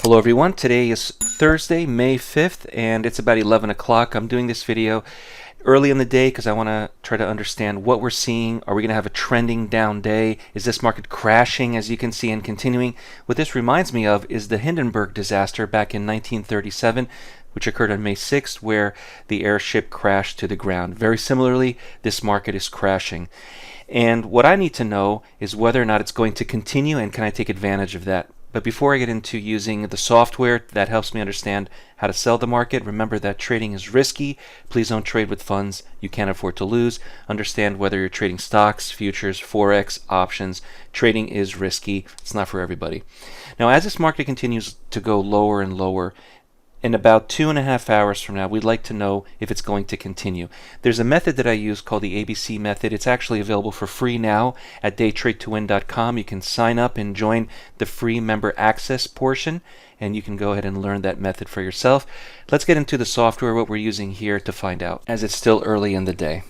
Hello everyone, today is Thursday, May 5th, and it's about 11 o'clock. I'm doing this video early in the day because I want to try to understand what we're seeing. Are we going to have a trending down day? Is this market crashing, as you can see, and continuing? What this reminds me of is the Hindenburg disaster back in 1937, which occurred on May 6th, where the airship crashed to the ground. Very similarly, this market is crashing. And what I need to know is whether or not it's going to continue, and can I take advantage of that? But before I get into using the software that helps me understand how to sell the market, remember that trading is risky. Please don't trade with funds you can't afford to lose. Understand whether you're trading stocks, futures, Forex, options. Trading is risky. It's not for everybody. Now, as this market continues to go lower and lower, in about 2.5 hours from now, we'd like to know if it's going to continue. There's a method that I use called the ABC method. It's actually available for free now at DayTradeToWin.com. You can sign up and join the free member access portion, and you can go ahead and learn that method for yourself. Let's get into the software, what we're using here to find out, as it's still early in the day.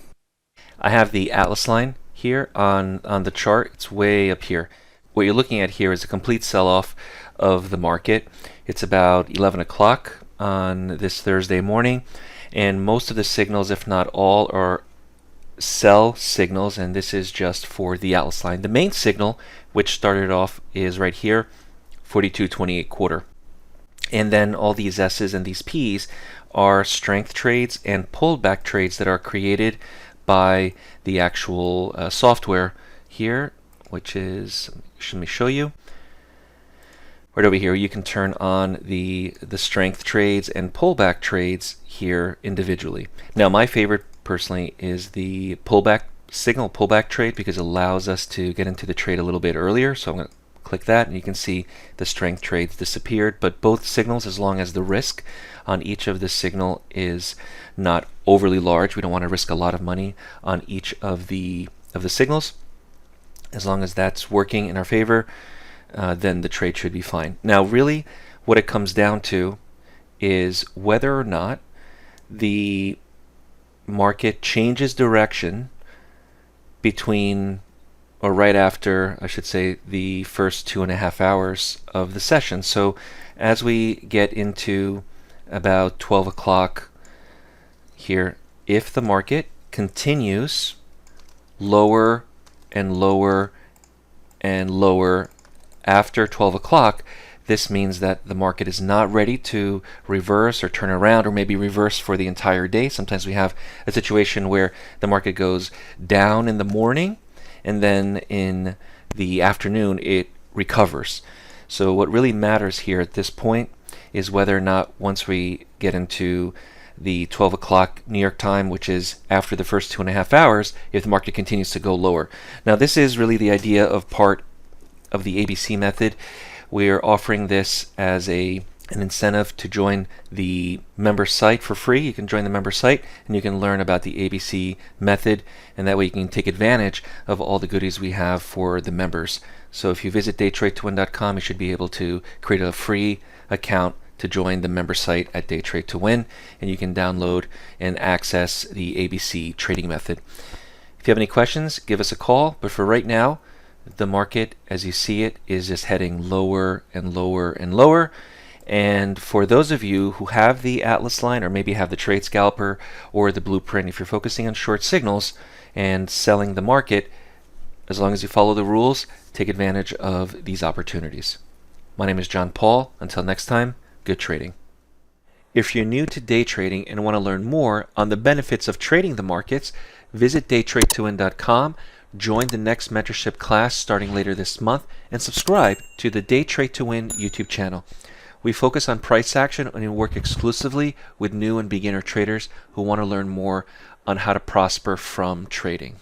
I have the Atlas line here on the chart. It's way up here. What you're looking at here is a complete sell-off of the market. It's about 11 o'clock on this Thursday morning, and most of the signals, if not all, are sell signals, and this is just for the Atlas line. The main signal, which started off, is right here, 42.28 quarter. And then all these S's and these P's are strength trades and pullback trades that are created by the actual software here, which is, let me show you. Right over here, you can turn on the strength trades and pullback trades here individually. Now, my favorite personally is the pullback signal pullback trade because it allows us to get into the trade a little bit earlier. So I'm going to click that, and you can see the strength trades disappeared. But both signals, as long as the risk on each of the signal is not overly large, we don't want to risk a lot of money on each of the signals. As long as that's working in our favor, then the trade should be fine. Now, really, what it comes down to is whether or not the market changes direction between, or right after, I should say, the first 2.5 hours of the session. So as we get into about 12 o'clock here, if the market continues lower and lower and lower after 12 o'clock, this means that the market is not ready to reverse or turn around, or maybe reverse for the entire day. Sometimes we have a situation where the market goes down in the morning and then in the afternoon it recovers. So what really matters here at this point is whether or not, once we get into the 12 o'clock New York time, which is after the first 2.5 hours, if the market continues to go lower. Now, this is really the idea of part of the ABC method. We're offering this as an incentive to join the member site for free. You can join the member site and you can learn about the ABC method, and that way you can take advantage of all the goodies we have for the members. So if you visit DayTradeToWin.com, you should be able to create a free account to join the member site at DayTradeToWin, and you can download and access the ABC trading method. If you have any questions, give us a call. But for right now, the market, as you see it, is just heading lower and lower and lower. And for those of you who have the Atlas line, or maybe have the Trade Scalper or the Blueprint, if you're focusing on short signals and selling the market, as long as you follow the rules, take advantage of these opportunities. My name is John Paul. Until next time, good trading. If you're new to day trading and want to learn more on the benefits of trading the markets, visit DayTradeToWin.com, join the next mentorship class starting later this month, and subscribe to the Day Trade to Win YouTube channel. We focus on price action and work exclusively with new and beginner traders who want to learn more on how to prosper from trading.